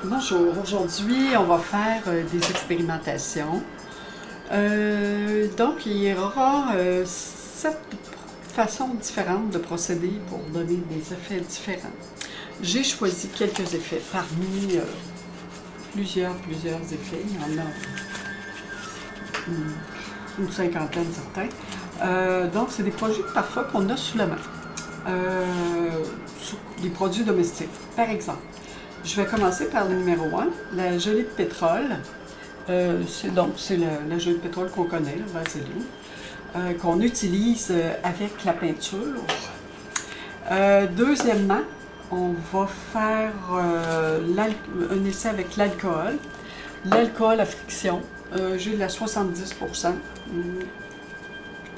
Bonjour, aujourd'hui on va faire des expérimentations. Donc il y aura 7 façons différentes de procéder pour donner des effets différents. J'ai choisi quelques effets parmi plusieurs effets, il y en a une cinquantaine certains. Donc c'est des produits parfois qu'on a sous la main, des produits domestiques par exemple. Je vais commencer par le numéro 1, la gelée de pétrole. C'est la gelée de pétrole qu'on connaît, la vaseline, qu'on utilise avec la peinture. Deuxièmement, on va faire un essai avec l'alcool. L'alcool à friction, j'ai la 70%.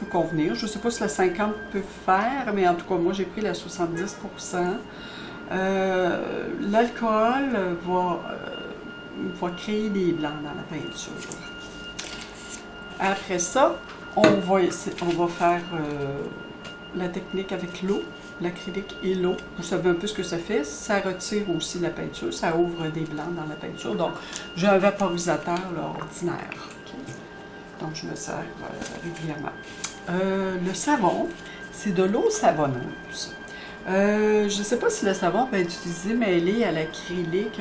Peut convenir. Je ne sais pas si la 50 peut faire, mais en tout cas, moi j'ai pris la 70%. L'alcool va créer des blancs dans la peinture. Après ça, on va faire la technique avec l'eau, l'acrylique et l'eau. Vous savez un peu ce que ça fait. Ça retire aussi la peinture, ça ouvre des blancs dans la peinture. Donc, j'ai un vaporisateur là, ordinaire. Okay. Donc, je me sers régulièrement. Le savon, c'est de l'eau savonneuse. Je ne sais pas si le savon peut être utilisé mêlé à l'acrylique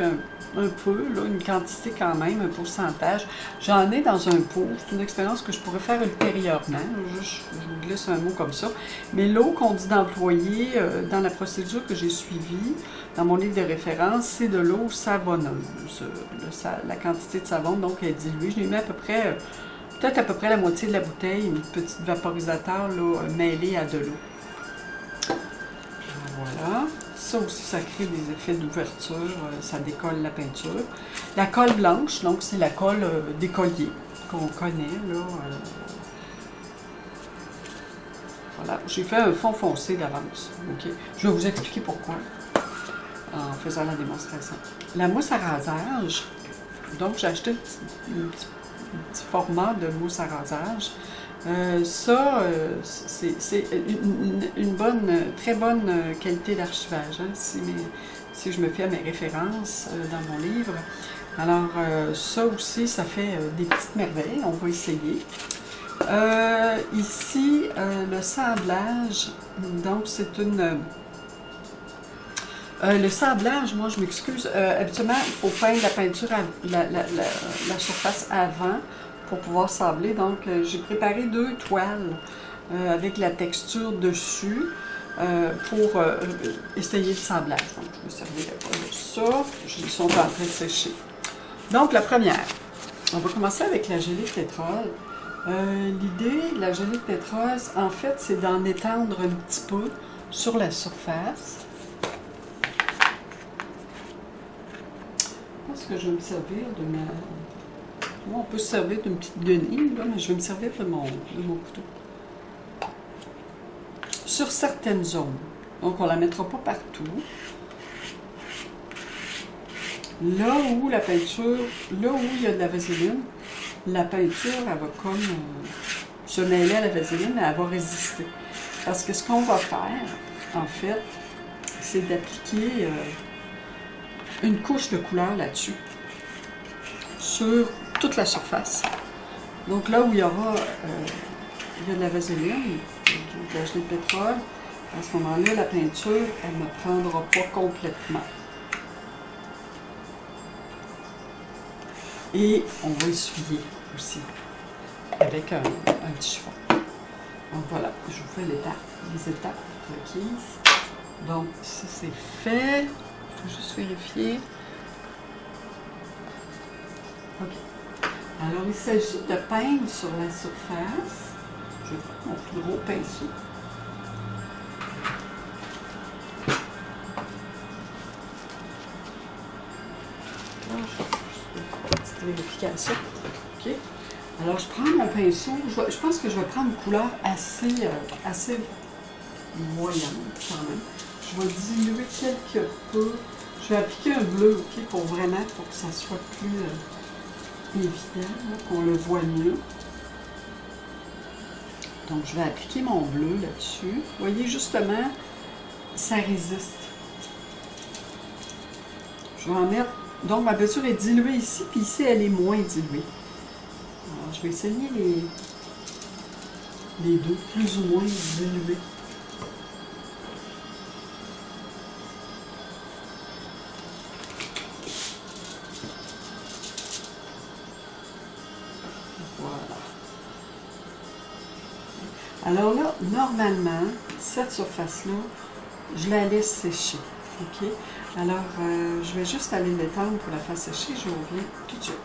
un peu, là, une quantité quand même, un pourcentage. J'en ai dans un pot, c'est une expérience que je pourrais faire ultérieurement, je vous glisse un mot comme ça. Mais l'eau qu'on dit d'employer dans la procédure que j'ai suivie, dans mon livre de référence, c'est de l'eau savonneuse. La quantité de savon donc est diluée. Je l'ai mis à peu près, peut-être à peu près la moitié de la bouteille, une petite vaporisateur là, mêlé à de l'eau. Voilà. Ça aussi, ça crée des effets d'ouverture, ça décolle la peinture. La colle blanche, donc c'est la colle d'écolier qu'on connaît. Là, voilà. J'ai fait un fond foncé d'avance. Okay. Je vais vous expliquer pourquoi en faisant la démonstration. La mousse à rasage, donc j'ai acheté un petit format de mousse à rasage. C'est une très bonne qualité d'archivage, hein, si je me fie à mes références dans mon livre. Alors, ça aussi, ça fait des petites merveilles, on va essayer. Ici, le sablage, donc c'est une... le sablage, moi je m'excuse, habituellement il faut peindre la peinture, la surface avant, pour pouvoir sabler. Donc, j'ai préparé 2 toiles avec la texture dessus pour essayer le sablage. Donc, je vais servir de ça. Ils sont en train de sécher. Donc, la première, on va commencer avec la gelée de pétrole. L'idée de la gelée de pétrole, en fait, c'est d'en étendre un petit peu sur la surface. Je pense que je vais me servir de ma... On peut se servir d'une petite guenille, là, mais je vais me servir de mon couteau. Sur certaines zones. Donc, on ne la mettra pas partout. Là où la peinture, là où il y a de la vaseline, la peinture, elle va comme se mêler à la vaseline, elle va résister. Parce que ce qu'on va faire, en fait, c'est d'appliquer une couche de couleur là-dessus. Sur toute la surface. Donc là où il y aura de la vaseline, de la gelée de pétrole, à ce moment-là, la peinture, elle ne prendra pas complètement. Et on va essuyer aussi avec un petit chiffon. Donc voilà, je vous fais les étapes requises. Donc ça c'est fait. Il faut juste vérifier. OK. Alors, il s'agit de peindre sur la surface. Je vais prendre mon plus gros pinceau. Là, je vais faire une petite vérification. OK. Alors, je prends mon pinceau. Je pense que je vais prendre une couleur assez moyenne, quand même. Je vais diluer quelque peu. Je vais appliquer un bleu, OK, pour que ça soit plus... évident, qu'on le voit mieux. Donc, je vais appliquer mon bleu là-dessus. Vous voyez, justement, ça résiste. Je vais en mettre Donc, ma peinture est diluée ici, puis ici, elle est moins diluée. Alors, je vais essayer les deux, plus ou moins dilués. Alors là, normalement, cette surface-là, je la laisse sécher. OK? Alors, je vais juste aller l'étendre pour la faire sécher. Je reviens tout de suite.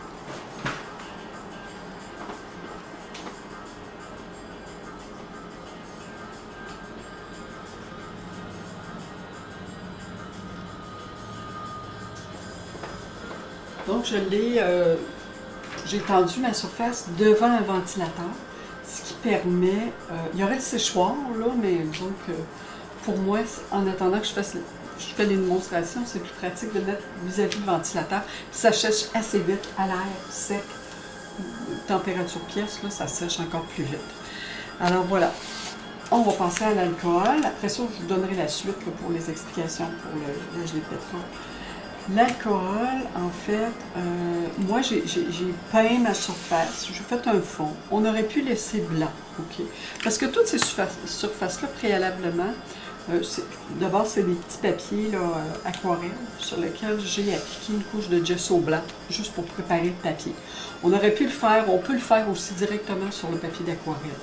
Donc, j'ai tendu ma surface devant un ventilateur. Ce qui permet, il y aurait le séchoir là, mais donc pour moi, en attendant que je fais les démonstrations, c'est plus pratique de mettre vis-à-vis le ventilateur. Ça sèche assez vite à l'air sec, température pièce, là, ça sèche encore plus vite. Alors voilà, on va passer à l'alcool. Après ça, je vous donnerai la suite là, pour les explications pour le gelé de pétrole. L'alcool, en fait, moi j'ai peint ma surface, j'ai fait un fond. On aurait pu laisser blanc, OK? Parce que toutes ces surfaces-là, préalablement, d'abord c'est des petits papiers là, aquarelles sur lesquels j'ai appliqué une couche de gesso blanc, juste pour préparer le papier. On aurait pu le faire, on peut le faire aussi directement sur le papier d'aquarelle.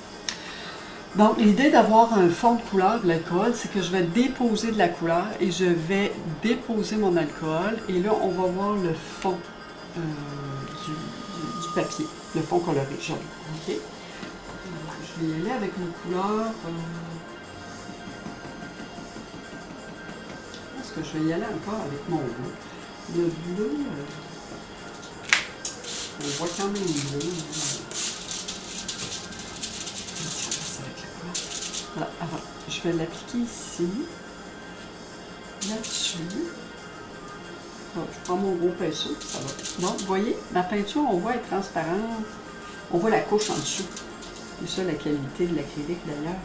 Donc, l'idée d'avoir un fond de couleur de l'alcool, c'est que je vais déposer de la couleur et je vais déposer mon alcool. Et là, on va voir le fond du papier, le fond coloré jaune. OK? Je vais y aller avec une couleur. Je pense que je vais y aller encore avec mon bleu. Le bleu, on voit quand même bleu. Voilà, alors, je vais l'appliquer ici, là-dessus. Je prends mon gros pinceau, ça va. Donc, vous voyez, ma peinture, on voit, elle est transparente. On voit la couche en dessous. C'est ça la qualité de l'acrylique d'ailleurs.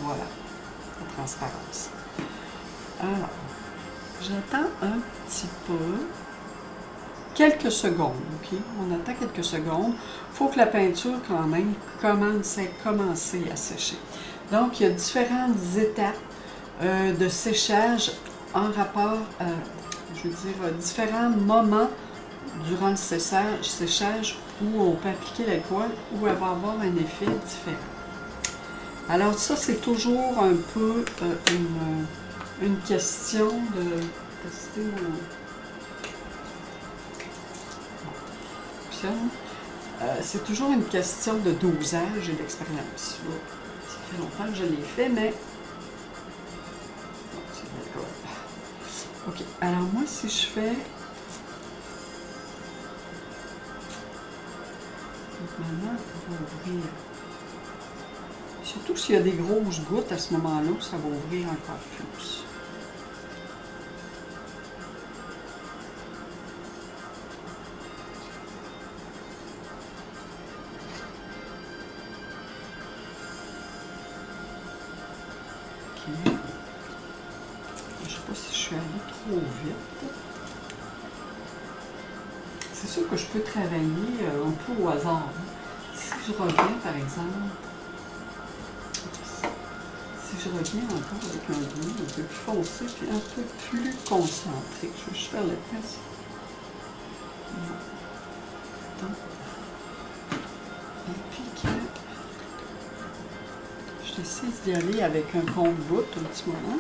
Voilà, la transparence. Alors, j'attends un petit peu. Quelques secondes, OK? On attend quelques secondes. Il faut que la peinture, quand même, commence à sécher. Donc, il y a différentes étapes de séchage en rapport, je veux dire, différents moments durant le séchage où on peut appliquer l'alcool, où elle va avoir un effet différent. Alors, ça, c'est toujours un peu une question de tester mon... c'est toujours une question de dosage et d'expérience. Ça fait longtemps que je l'ai fait, mais... Bon, c'est d'accord. OK. Alors moi, si je fais... Maintenant, on va ouvrir... Surtout s'il y a des grosses gouttes à ce moment-là, ça va ouvrir encore plus. Je ne sais pas si je suis allée trop vite. C'est sûr que je peux travailler un peu au hasard. Si je reviens, par exemple, si je reviens encore avec un bleu un peu plus foncé puis un peu plus concentré, je vais juste faire le test. Et puis que je décide d'y aller avec un compte-goutte un petit moment.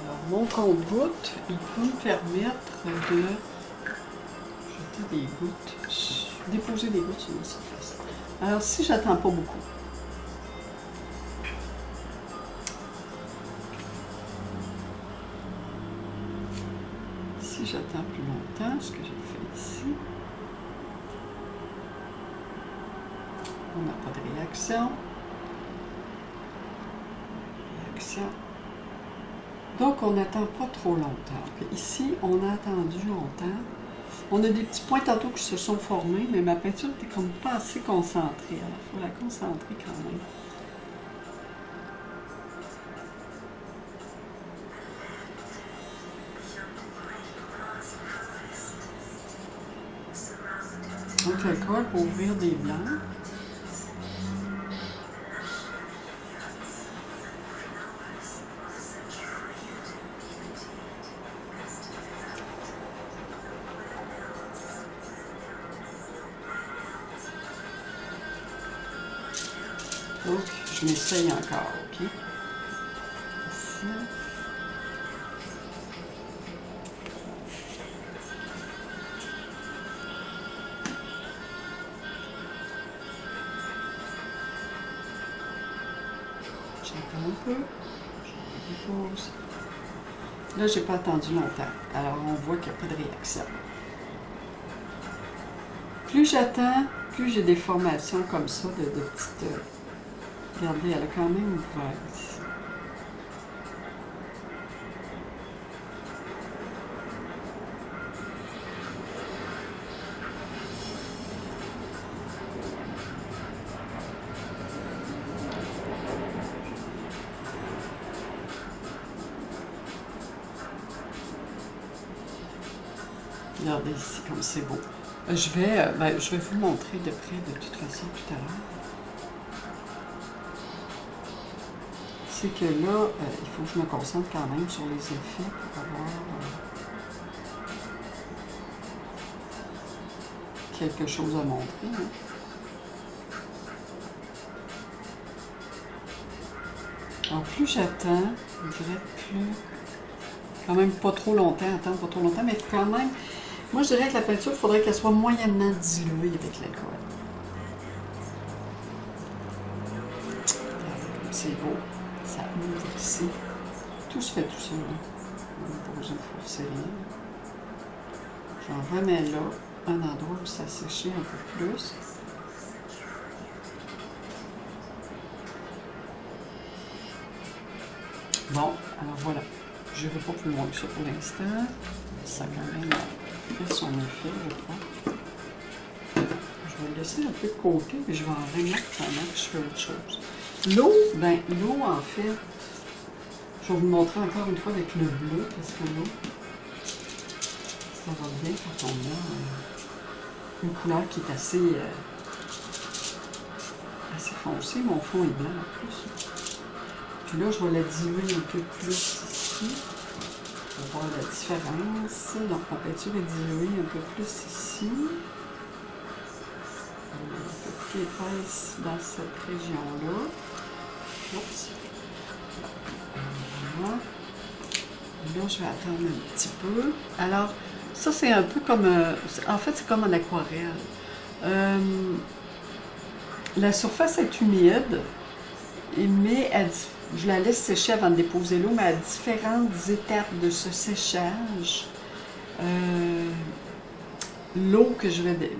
Alors, mon compte-goutte, il peut me permettre de jeter des gouttes, déposer des gouttes sur ma surface. Alors, si j'attends pas beaucoup, si j'attends plus longtemps, ce que j'ai fait ici, on n'a pas de réaction. Donc, on n'attend pas trop longtemps. Ici, on a attendu longtemps. On a des petits points tantôt qui se sont formés, mais ma peinture n'était comme pas assez concentrée. Alors, il faut la concentrer quand même. Donc, l'alcool pour ouvrir des blancs. Donc, je m'essaye encore, ok? Ici. J'attends un peu. Je dépose. Là, j'ai pas attendu longtemps. Alors, on voit qu'il n'y a pas de réaction. Plus j'attends, plus j'ai des formations comme ça de petites... Regardez, elle a quand même ouvert ici. Regardez ici comme c'est beau. Je vais vous le montrer de près de toute façon tout à l'heure. C'est que là, il faut que je me concentre quand même sur les effets pour avoir quelque chose à montrer. Hein. Alors plus j'attends, je dirais plus... Quand même pas trop longtemps, attendre pas trop longtemps, mais quand même... Moi je dirais que la peinture, il faudrait qu'elle soit moyennement diluée avec l'alcool. C'est beau. Ça ouvre ici. Tout se fait tout seul. On n'a pas besoin de forcer rien. J'en remets là, un endroit où ça séchait un peu plus. Bon, alors voilà. Je ne vais pas plus loin que ça pour l'instant. Ça a quand même fait son effet, je crois. Je vais le laisser un peu de côté, mais je vais en remettre pendant que je fais autre chose. L'eau, ben l'eau en fait, je vais vous montrer encore une fois avec le bleu, parce que l'eau, ça va bien quand on a une couleur qui est assez foncée. Mon fond est blanc en plus. Puis là, je vais la diluer un peu plus ici, pour voir la différence. Donc ma peinture est diluée un peu plus ici. Un peu plus épaisse dans cette région-là. Oups. Voilà. Là, je vais attendre un petit peu. Alors, ça, c'est un peu comme... en fait, c'est comme en aquarelle. La surface est humide, mais je la laisse sécher avant de déposer l'eau, mais à différentes étapes de ce séchage, l'eau que je vais...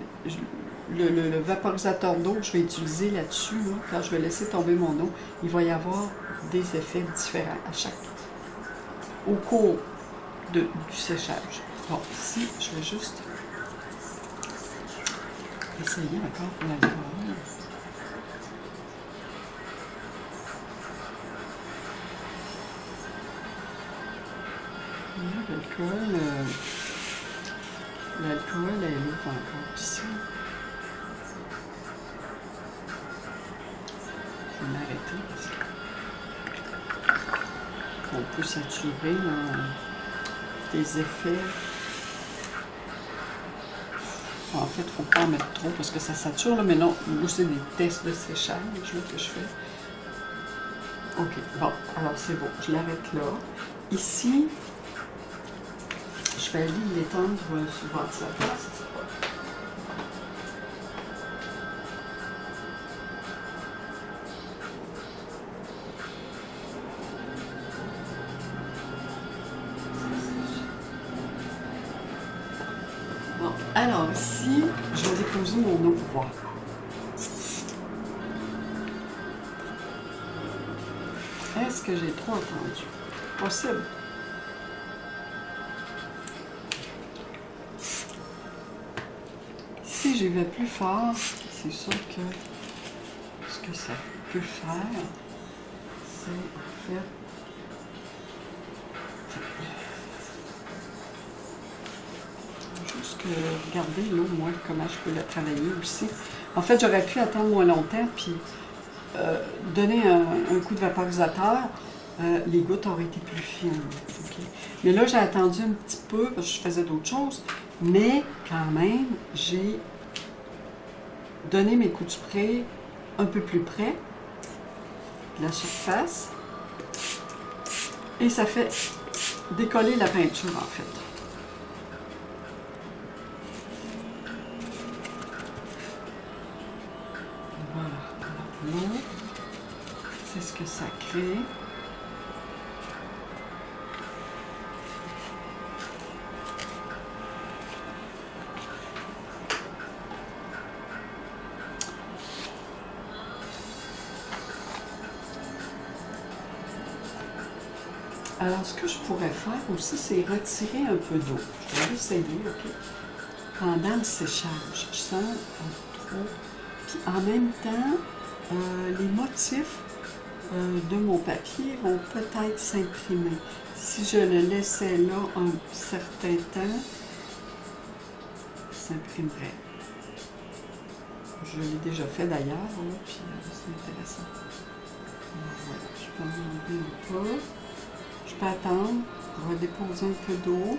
Le vaporisateur d'eau que je vais utiliser là-dessus, là, quand je vais laisser tomber mon eau, il va y avoir des effets différents au cours du séchage. Bon, ici, je vais juste essayer encore pour l'alcool. L'alcool, elle ouvre encore ici. Je vais m'arrêter parce qu'on peut saturer des effets. En fait, il ne faut pas en mettre trop parce que ça sature, là, mais non, moi c'est des tests de séchage là, que je fais. Ok, bon, alors c'est bon, je l'arrête là. Ici, je vais aller l'étendre sur le ventilateur. Bon, alors ici, je vais déposer mon eau pour voir. Est-ce que j'ai trop attendu? Possible. j'y vais plus fort, c'est sûr que ce que ça peut faire, c'est en fait... Juste que regarder l'eau, moi, comment je peux la travailler aussi. En fait, j'aurais pu attendre moins longtemps, puis donner un coup de vaporisateur, les gouttes auraient été plus fines. Okay? Mais là, j'ai attendu un petit peu, parce que je faisais d'autres choses, mais quand même, j'ai donné mes coups de spray un peu plus près de la surface, et ça fait décoller la peinture, en fait. Voilà. L'eau, c'est ce que ça crée. Alors, ce que je pourrais faire aussi, c'est retirer un peu d'eau. Je vais essayer, OK? Pendant le séchage, je sens un peu trop. Puis en même temps, les motifs de mon papier vont peut-être s'imprimer. Si je le laissais là un certain temps, ça s'imprimerait. Je l'ai déjà fait d'ailleurs, puis c'est intéressant. Voilà, je peux enlever un peu. Je peux attendre, redéposer un peu d'eau.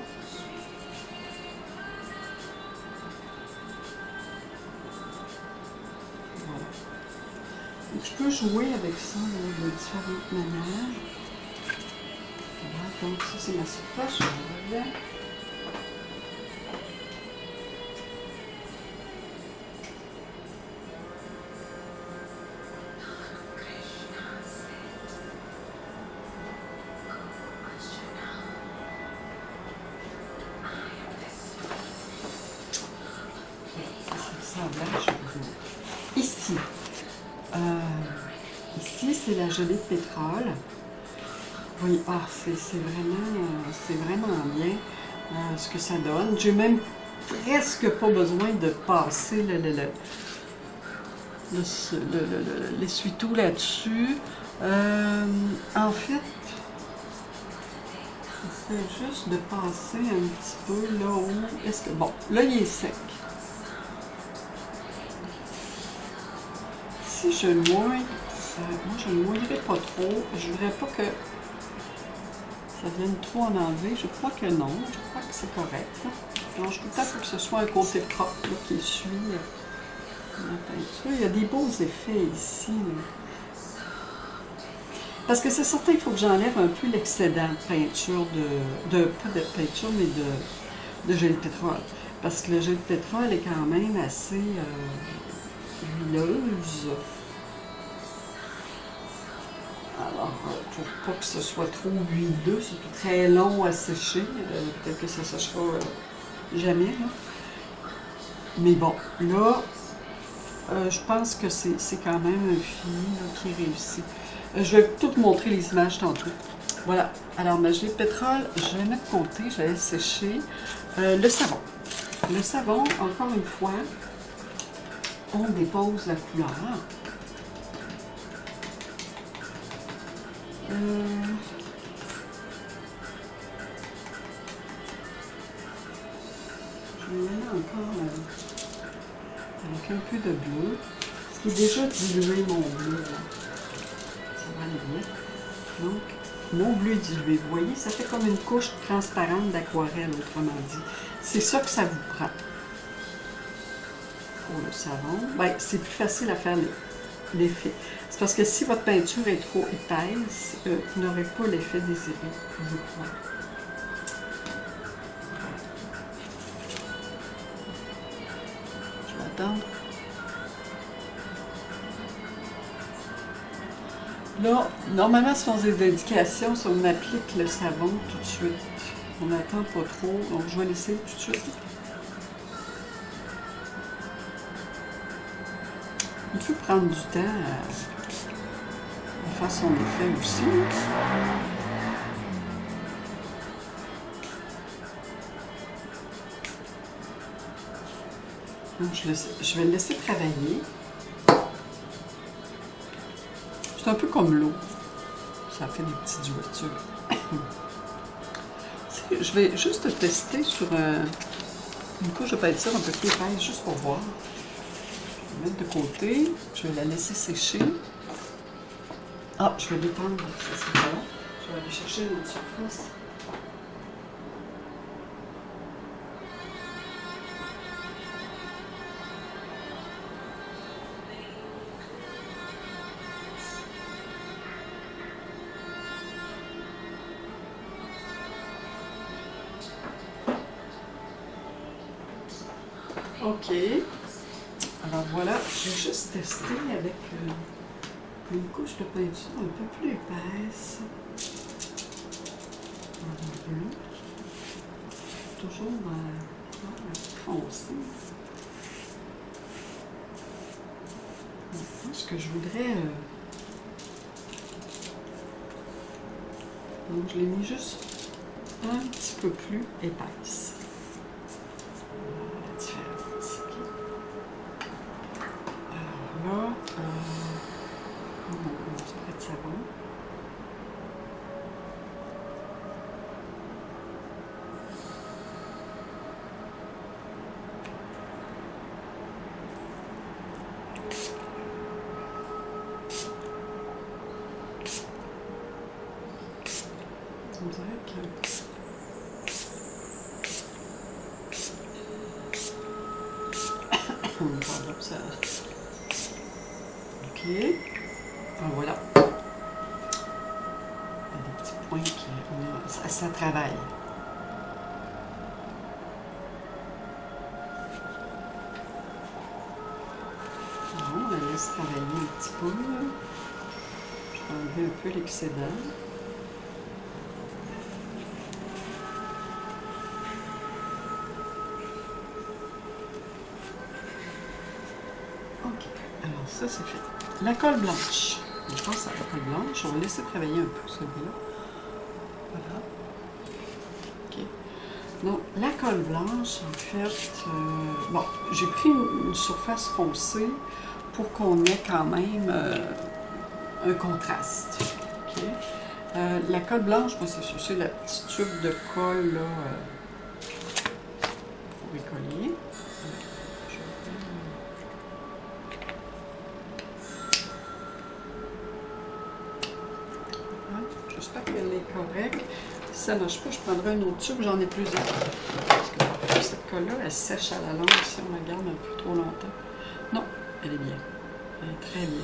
Voilà. Donc, je peux jouer avec ça là, de différentes manières. Voilà, donc ça c'est ma surface, je reviens. Ici, c'est la gelée de pétrole. Oui, c'est vraiment bien ce que ça donne. J'ai même presque pas besoin de passer l'essuie-tout là-dessus. En fait, c'est juste de passer un petit peu là où... Est-ce que... Bon, là, il est sec. Si je le mouille, moi je ne le mouillerai pas trop. Je ne voudrais pas que ça vienne trop en enlever. Je crois que non. Je crois que c'est correct. Donc, je trouve faut que ce soit un côté propre là, qui essuie la peinture. Il y a des beaux effets ici. Là. Parce que c'est certain qu'il faut que j'enlève un peu l'excédent de peinture, pas de peinture, mais de gel de pétrole. Parce que le gel de pétrole est quand même assez huileuse. Alors, pour pas que ce soit trop huileux, c'est très long à sécher. Peut-être que ça ne séchera jamais. Là. Mais bon, là, je pense que c'est quand même un fini là, qui réussit. Je vais tout montrer les images tantôt. Voilà. Alors, ma gelée de pétrole, je vais mettre de côté, je vais sécher. Le savon. Le savon, encore une fois, on dépose la couleur. Je vais y aller encore avec un peu de bleu. Ce qui est déjà dilué mon bleu. Là. Ça va aller bien. Donc, mon bleu est dilué. Vous voyez, ça fait comme une couche transparente d'aquarelle, autrement dit. C'est ça que ça vous prend. Pour le savon, ben, c'est plus facile à faire l'effet. C'est parce que si votre peinture est trop épaisse, vous n'aurez pas l'effet désiré, je crois. Je vais attendre. Là, normalement, ce sont des indications si on applique le savon tout de suite. On n'attend pas trop, donc je vais laisser tout de suite. Il faut prendre du temps à faire son effet aussi. Donc, je vais le laisser travailler. C'est un peu comme l'eau. Ça fait des petites ouvertures. Je vais juste tester sur une couche de peinture un peu plus épaisse, juste pour voir. Je vais mettre de côté. Je vais la laisser sécher. Ah, je vais l'étendre. Ça, c'est pas long. Je vais aller chercher une autre surface. OK. Alors voilà, j'ai juste testé avec une couche de peinture un peu plus épaisse. Toujours foncé. Ce que je voudrais... donc je l'ai mis juste un petit peu plus épaisse. La différence. Alors là, on se prête de savon. On dirait que... ça... OK. Alors voilà. Il y a des petits points qui... Ça travaille. Bon, on la laisse travailler un petit peu. Je vais enlever un peu l'excédent. OK. Alors ça, c'est fait. La colle blanche. Je pense à la colle blanche. On va laisser travailler un peu celui-là. Voilà. OK. Donc, la colle blanche, en fait... bon, j'ai pris une surface foncée pour qu'on ait quand même un contraste. OK. La colle blanche, moi, c'est la petite tube de colle, là, pour écoller. J'espère qu'elle est correcte. Si ça ne marche pas, je prendrai un autre tube. J'en ai plusieurs. Parce que parfois, cette colle-là, elle sèche à la longue si on la garde un peu trop longtemps. Non, elle est bien. Elle est très bien.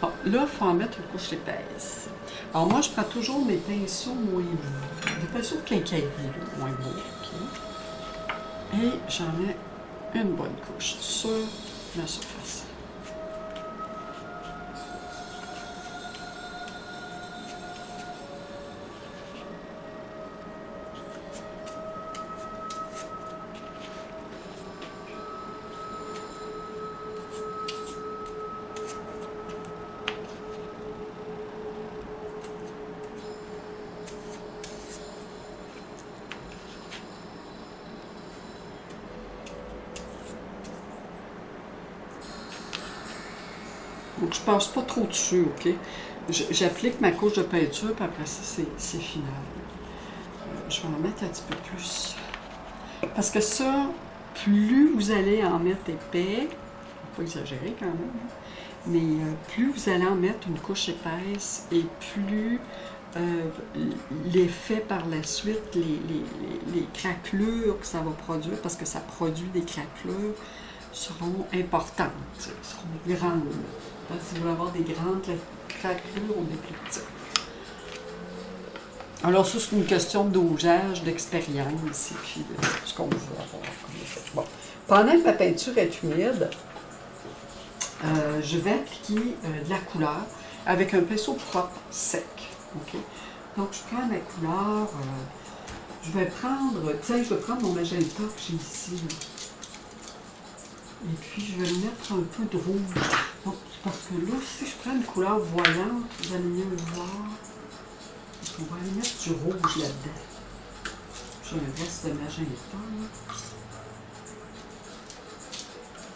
Bon, là, il faut en mettre une couche épaisse. Alors, moi, je prends toujours mes pinceaux moins beaux. Des pinceaux de quincaillerie, moins beaux. Okay. Et j'en mets une bonne couche sur la surface. Donc, je passe pas trop dessus, OK? J'applique ma couche de peinture, puis après ça, c'est final. Je vais en mettre un petit peu plus. Parce que ça, plus vous allez en mettre épais, faut pas exagérer quand même, mais plus vous allez en mettre une couche épaisse, et plus l'effet par la suite, les craquelures que ça va produire, parce que ça produit des craquelures, seront importantes, seront grandes. Donc, si vous voulez avoir des grandes craquelures ou des plus petites. Alors ça, c'est une question de dosage, d'expérience, et puis de ce qu'on veut avoir comme effet. Bon. Pendant que ma peinture est humide, je vais appliquer de la couleur avec un pinceau propre sec. Okay? Donc, je prends ma couleur, je vais prendre mon magenta que j'ai ici. Là. Et puis, je vais mettre un peu de rouge. Donc, parce que là, si je prends une couleur voyante, vous allez mieux le voir. On va aller mettre du rouge là-dedans. J'ai un reste de magenta. Là.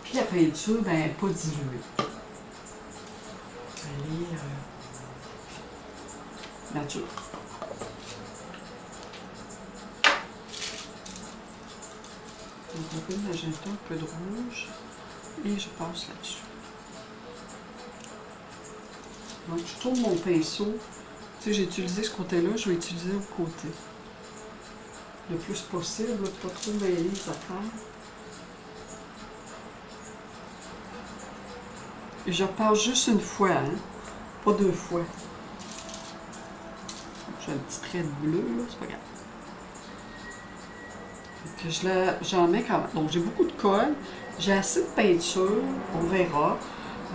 Puis la peinture, ben, pas diluée. Elle est nature. Un peu de magenta, un peu de rouge. Et je passe là-dessus. Donc, je tourne mon pinceau. Tu sais, j'ai utilisé ce côté-là, je vais utiliser l'autre côté. Le plus possible, là, pas trop mêler les affaires. Et je repasse juste une fois, hein? Pas deux fois. J'ai un petit trait de bleu, là, c'est pas grave. Puis j'en mets quand même. Donc j'ai beaucoup de colle, j'ai assez de peinture, on verra.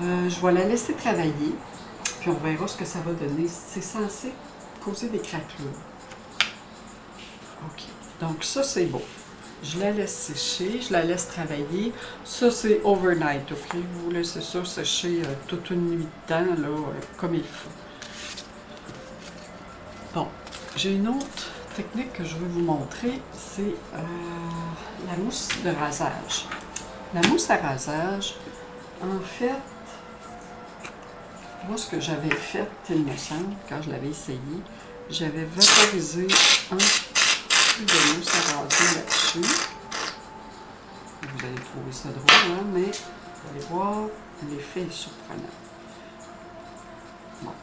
Je vais la laisser travailler, puis on verra ce que ça va donner. C'est censé causer des craquelures. OK. Donc ça, c'est beau. Je la laisse sécher, je la laisse travailler. Ça, c'est overnight, OK? Vous laissez ça sécher toute une nuit de temps, là, comme il faut. Bon, j'ai une autre technique que je veux vous montrer, c'est la mousse de rasage. La mousse à rasage, en fait, moi, ce que j'avais fait, il me semble, quand je l'avais essayé, j'avais vaporisé un peu de mousse à raser là-dessus. Vous allez trouver ça drôle, hein, mais vous allez voir, l'effet est surprenant. Bon.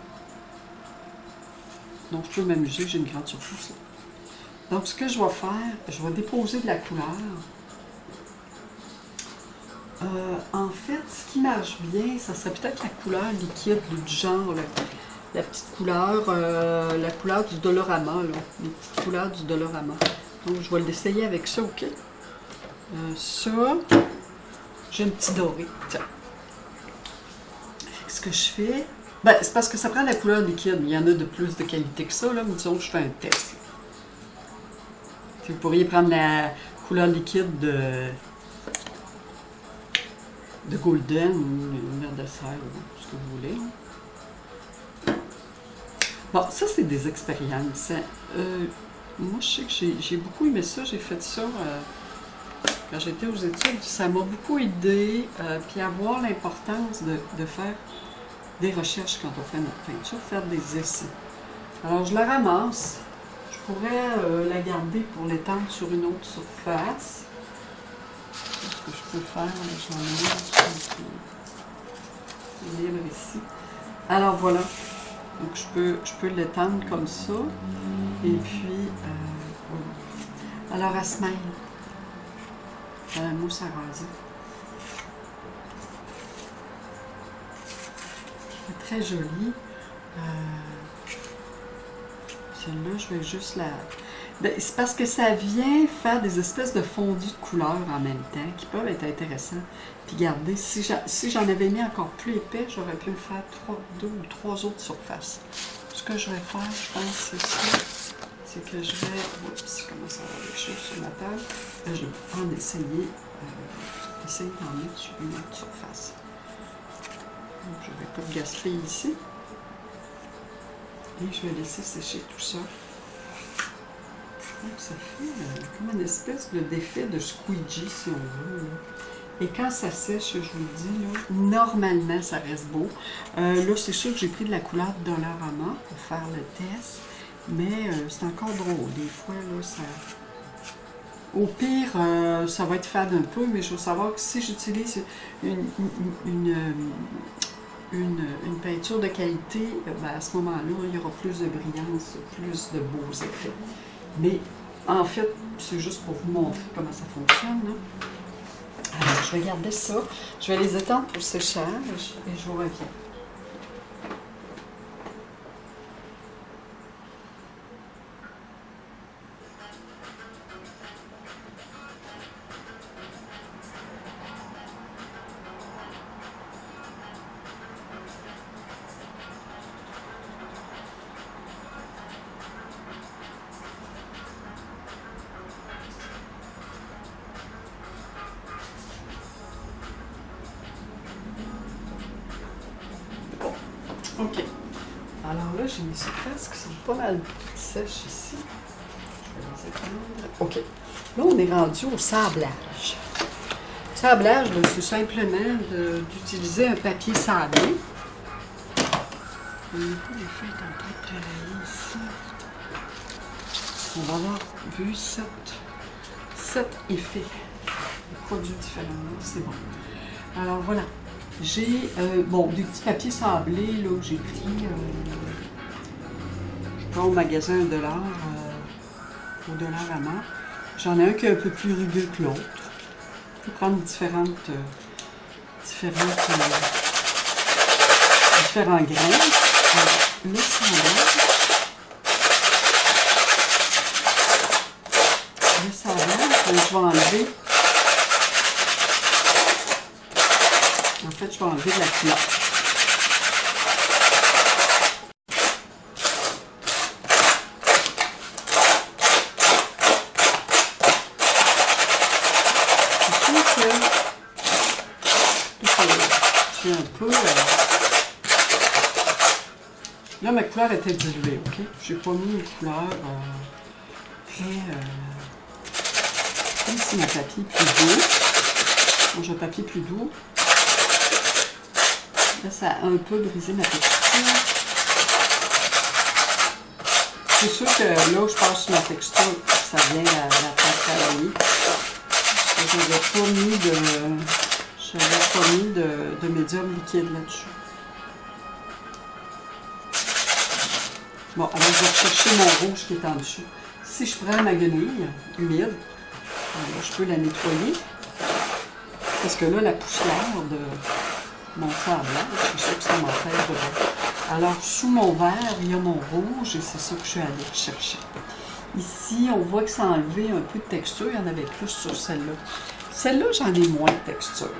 Donc, je peux m'amuser, j'ai une grande surface là. Donc, ce que je vais faire, je vais déposer de la couleur. En fait, ce qui marche bien, ça serait peut-être la couleur liquide du genre, la petite couleur, la couleur du Dolorama, là, les petites couleurs du Dolorama. Donc, je vais l'essayer avec ça, OK? Ça, j'ai un petit doré, tiens. Ce que je fais, ben, c'est parce que ça prend la couleur liquide. Il y en a de plus de qualité que ça, là, mais disons que je fais un test. Vous pourriez prendre la couleur liquide de Golden ou une mer de serre, ce que vous voulez. Bon, ça, c'est des expériences. Moi, je sais que j'ai beaucoup aimé ça. J'ai fait ça quand j'étais aux études. Ça m'a beaucoup aidé. Puis avoir l'importance de faire des recherches quand on fait notre peinture, faire des essais. Alors, je la ramasse. Je pourrais la garder pour l'étendre sur une autre surface. Ce que je peux faire, j'en ai libre ici. Alors voilà. Donc je peux l'étendre comme ça. Et puis, voilà. Alors elle se mêle. La mousse à raser. C'est très joli. Celle-là, je vais juste la... Ben, c'est parce que ça vient faire des espèces de fondus de couleurs en même temps qui peuvent être intéressants. Puis regardez, si j'en avais mis encore plus épais, j'aurais pu me faire deux ou trois autres surfaces. Ce que je vais faire, je pense, c'est ça. C'est que je vais... Oups, comment ça va les choses sur ma table? Je vais en essayer d'en mettre sur une autre surface. Donc, je ne vais pas gaspiller ici. Et je vais laisser sécher tout ça. Donc, ça fait comme une espèce d'effet de squeegee, si on veut. Là. Et quand ça sèche, je vous le dis, là, normalement, ça reste beau. Là, c'est sûr que j'ai pris de la couleur de Dolorama pour faire le test. Mais c'est encore drôle. Des fois, là, ça... Au pire, ça va être fade un peu, mais je veux savoir que si j'utilise une peinture de qualité, ben à ce moment-là, il y aura plus de brillance, plus de beaux effets. Mais en fait, c'est juste pour vous montrer comment ça fonctionne. Là. Alors, je vais garder ça. Je vais les étendre pour le séchage et je vous reviens. OK. Alors là, j'ai mes surfaces qui sont pas mal sèches ici. Je vais les étendre. OK. Là, on est rendu au sablage. Sablage, c'est simplement d'utiliser un papier sablé. Les feuilles sont en train de travailler ici. On va avoir vu 7 effets. Produits différents, c'est bon. Alors voilà, j'ai des petits papiers sablés là, que j'ai pris au magasin $1 au dollar à mort. J'en ai un qui est un peu plus rugueux que l'autre. Je peux prendre différents grains. Alors, le sablage, je vais enlever. En fait, je vais enlever de la couleur. J'ai un peu... Là, ma couleur était diluée, ok? J'ai pas mis une couleur très... Comme si mon papier est plus doux. Bon, j'ai un papier plus doux. Là, ça a un peu brisé ma texture. C'est sûr que là où je passe sur ma texture, ça vient à la faire travailler. Je n'avais pas mis de médium liquide là-dessus. Bon, alors je vais rechercher mon rouge qui est en dessous. Si je prends ma guenille humide, alors je peux la nettoyer. Parce que là, la poussière de mon sablage, je suis sûre que ça m'empêche de voir. Alors, sous mon verre, il y a mon rouge et c'est ça que je suis allée chercher. Ici, on voit que ça a enlevé un peu de texture. Il y en avait plus sur celle-là. Celle-là, j'en ai moins de texture.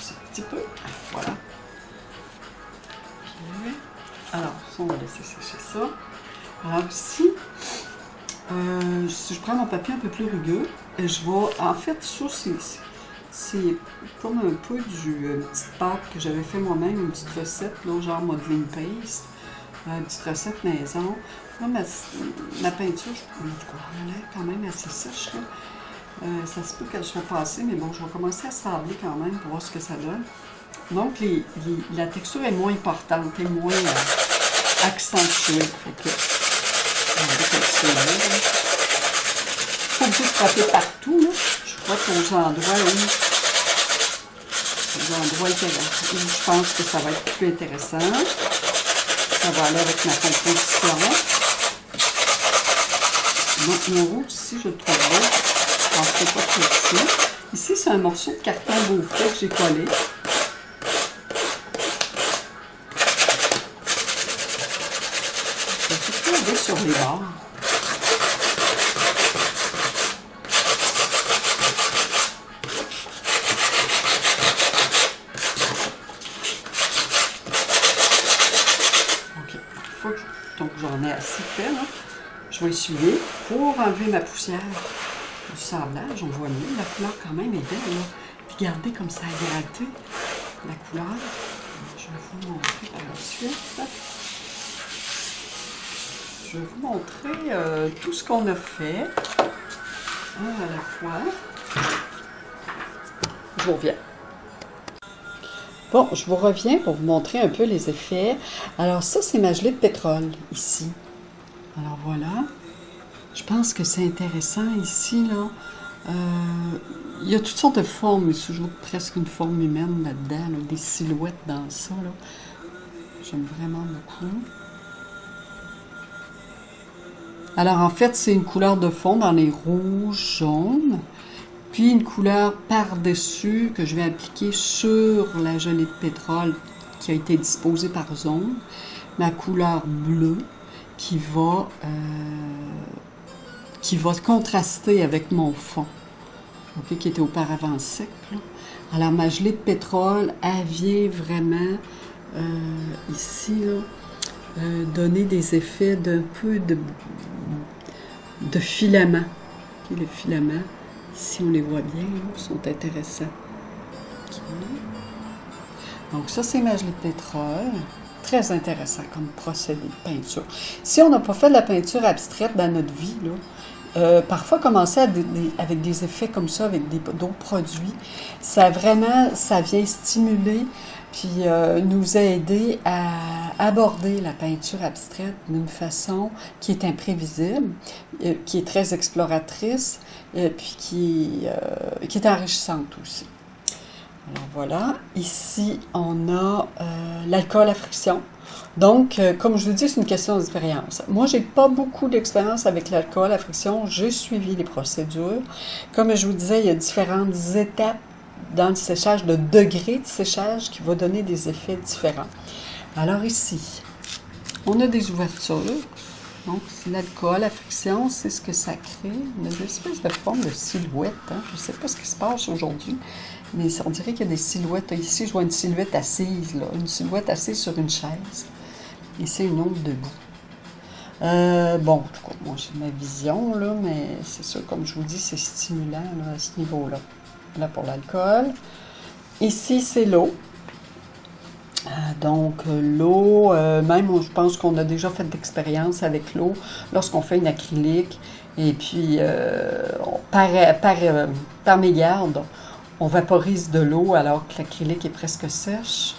C'est un petit peu. Voilà. Alors, ça, on va laisser sécher ça. Alors ici, si je prends mon papier un peu plus rugueux, je vais, en fait, ça, c'est comme un peu une petite pâte que j'avais fait moi-même, une petite recette, là, genre modeling paste, une petite recette maison. Là, ma peinture, elle est quand même assez sèche, là. Ça se peut qu'elle soit passée, mais bon, je vais commencer à sabler quand même pour voir ce que ça donne. Donc, la texture est moins importante, est moins accentuée. Fait que, il faut que je frapper partout, là. Je frotte aux endroits où je pense que ça va être plus intéressant. Ça va aller avec ma composition. Donc, mon rouge ici, je le trouve beau. Je pense que c'est pas trop ici. Ici, c'est un morceau de carton beaufret que j'ai collé. Je vais tout aller sur les bords. Donc, j'en ai assez fait, là. Je vais essuyer pour enlever ma poussière du sablage. On voit mieux. La couleur, quand même, est belle, là. Puis, regardez comme ça a gratté la couleur. Je vais vous montrer par la suite. Je vais vous montrer tout ce qu'on a fait. Un à la fois. Je vous reviens. Bon, je vous reviens pour vous montrer un peu les effets. Alors ça, c'est ma gelée de pétrole, ici. Alors voilà. Je pense que c'est intéressant ici, là. Il y a toutes sortes de formes, mais c'est toujours presque une forme humaine là-dedans, là, des silhouettes dans ça, là. J'aime vraiment beaucoup. Alors en fait, c'est une couleur de fond dans les rouges, jaunes. Puis une couleur par-dessus que je vais appliquer sur la gelée de pétrole qui a été disposée par zone. Ma couleur bleue qui va contraster avec mon fond, okay, qui était auparavant sec, là. Alors ma gelée de pétrole, elle vient vraiment ici, là, donner des effets d'un peu de filament. Okay, les filaments. Si on les voit bien, ils sont intéressants. Okay. Donc ça, c'est ma gelée de pétrole. Très intéressant comme procédé de peinture. Si on n'a pas fait de la peinture abstraite dans notre vie, là, parfois commencer avec des effets comme ça, avec d'autres produits, ça vient stimuler puis nous aider à aborder la peinture abstraite d'une façon qui est imprévisible, qui est très exploratrice, puis qui est enrichissante aussi. Alors voilà, ici on a l'alcool à friction. Donc, comme je vous dis, c'est une question d'expérience. Moi, j'ai pas beaucoup d'expérience avec l'alcool à friction. J'ai suivi les procédures. Comme je vous disais, il y a différentes étapes dans le séchage, le degré de séchage qui va donner des effets différents. Alors ici, on a des ouvertures. Donc, l'alcool à friction, c'est ce que ça crée. Une espèce de forme de silhouette. Hein. Je ne sais pas ce qui se passe aujourd'hui, mais on dirait qu'il y a des silhouettes. Ici, je vois une silhouette assise, là, une silhouette assise sur une chaise. Ici, une autre debout. Bon, en tout cas, moi, j'ai ma vision, là, mais c'est sûr, comme je vous dis, c'est stimulant là, à ce niveau-là. Là, pour l'alcool. Ici, c'est l'eau. Donc, l'eau, même, je pense qu'on a déjà fait d'expérience avec l'eau lorsqu'on fait une acrylique. Et puis, par mégarde, on vaporise de l'eau alors que l'acrylique est presque sèche,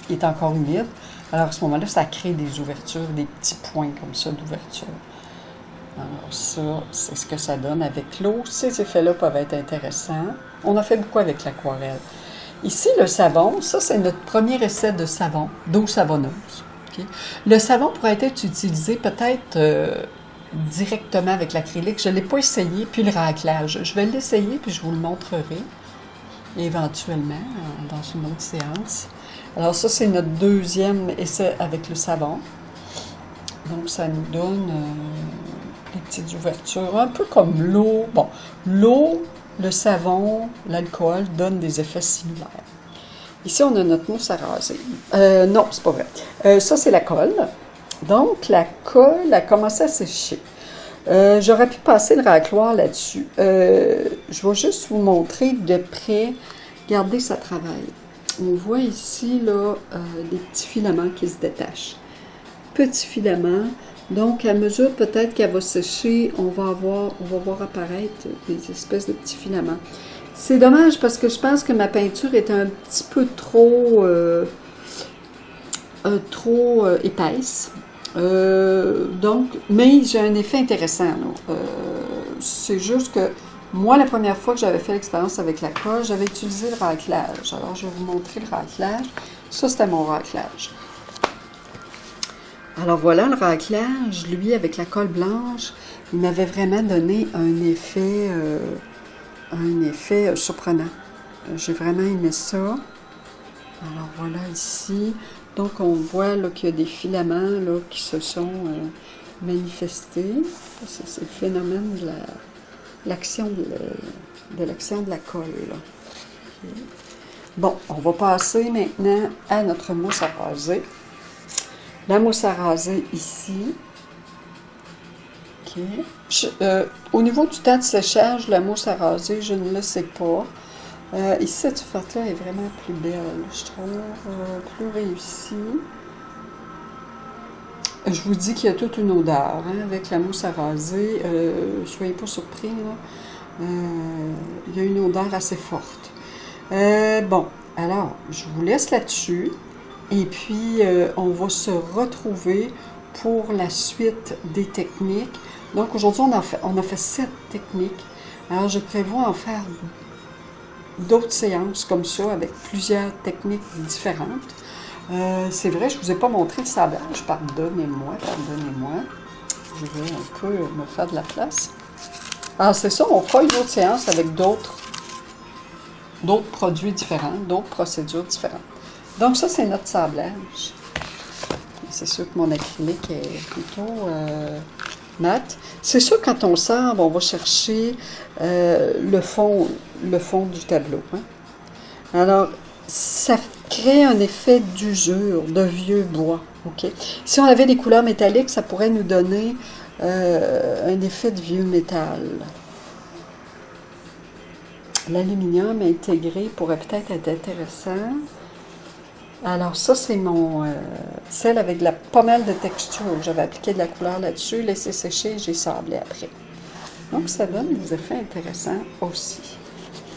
il est encore humide. Alors, à ce moment-là, ça crée des ouvertures, des petits points comme ça d'ouverture. Alors, ça, c'est ce que ça donne avec l'eau. Ces effets-là peuvent être intéressants. On a fait beaucoup avec l'aquarelle. Ici, le savon, ça, c'est notre premier essai de savon, d'eau savonneuse. Okay? Le savon pourrait être utilisé peut-être directement avec l'acrylique. Je ne l'ai pas essayé, puis le raclage. Je vais l'essayer, puis je vous le montrerai éventuellement dans une autre séance. Alors ça, c'est notre deuxième essai avec le savon. Donc, ça nous donne des petites ouvertures, un peu comme l'eau. Bon, l'eau, le savon, l'alcool donnent des effets similaires. Ici, on a notre mousse à raser. Non, c'est pas vrai. Ça, c'est la colle. Donc, la colle a commencé à sécher. J'aurais pu passer le racloir là-dessus. Je vais juste vous montrer de près. Regardez, ça travaille. On voit ici là, des petits filaments qui se détachent. Petits filaments. Donc, à mesure peut-être qu'elle va sécher, on va voir apparaître des espèces de petits filaments. C'est dommage parce que je pense que ma peinture est un petit peu trop épaisse. Donc, mais j'ai un effet intéressant. C'est juste que moi, la première fois que j'avais fait l'expérience avec la colle, j'avais utilisé le raclage. Alors, je vais vous montrer le raclage. Ça, c'était mon raclage. Alors voilà, le raclage, lui, avec la colle blanche, il m'avait vraiment donné un effet surprenant. J'ai vraiment aimé ça. Alors voilà ici. Donc on voit qu'il y a des filaments là, qui se sont manifestés. C'est le phénomène de l'action de la colle. Là. Okay. Bon, on va passer maintenant à notre mousse à raser. La mousse à raser ici. Okay. Au niveau du temps de séchage, la mousse à raser, je ne le sais pas. Ici, cette ouverture-là est vraiment plus belle. Je trouve plus réussie. Je vous dis qu'il y a toute une odeur hein, avec la mousse à raser. Soyez pas surpris. Là. Il y a une odeur assez forte. Bon, alors, je vous laisse là-dessus. Et puis, on va se retrouver pour la suite des techniques. Donc, aujourd'hui, on a fait 7 techniques. Alors, je prévois en faire d'autres séances comme ça, avec plusieurs techniques différentes. C'est vrai, je ne vous ai pas montré le sablage. Pardonnez-moi. Je vais un peu me faire de la place. Alors, c'est ça, on fera une autre séance avec d'autres produits différents, d'autres procédures différentes. Donc ça, c'est notre sablage. C'est sûr que mon acrylique est plutôt mat. C'est sûr, quand on sable, on va chercher le fond du tableau. Hein? Alors, ça crée un effet d'usure, de vieux bois. Okay? Si on avait des couleurs métalliques, ça pourrait nous donner un effet de vieux métal. L'aluminium intégré pourrait peut-être être intéressant. Alors ça, c'est mon celle avec pas mal de texture. J'avais appliqué de la couleur là-dessus, laissé sécher et j'ai sablé après. Donc, ça donne des effets intéressants aussi.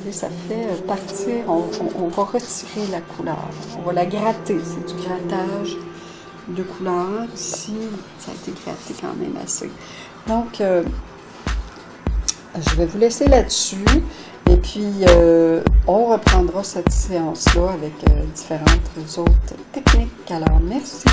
Et ça fait partir, on va retirer la couleur. On va la gratter. C'est du grattage de couleur. Ici, ça a été gratté quand même assez. Donc, je vais vous laisser là-dessus. Et puis, on reprendra cette séance-là avec différentes autres techniques. Alors, merci.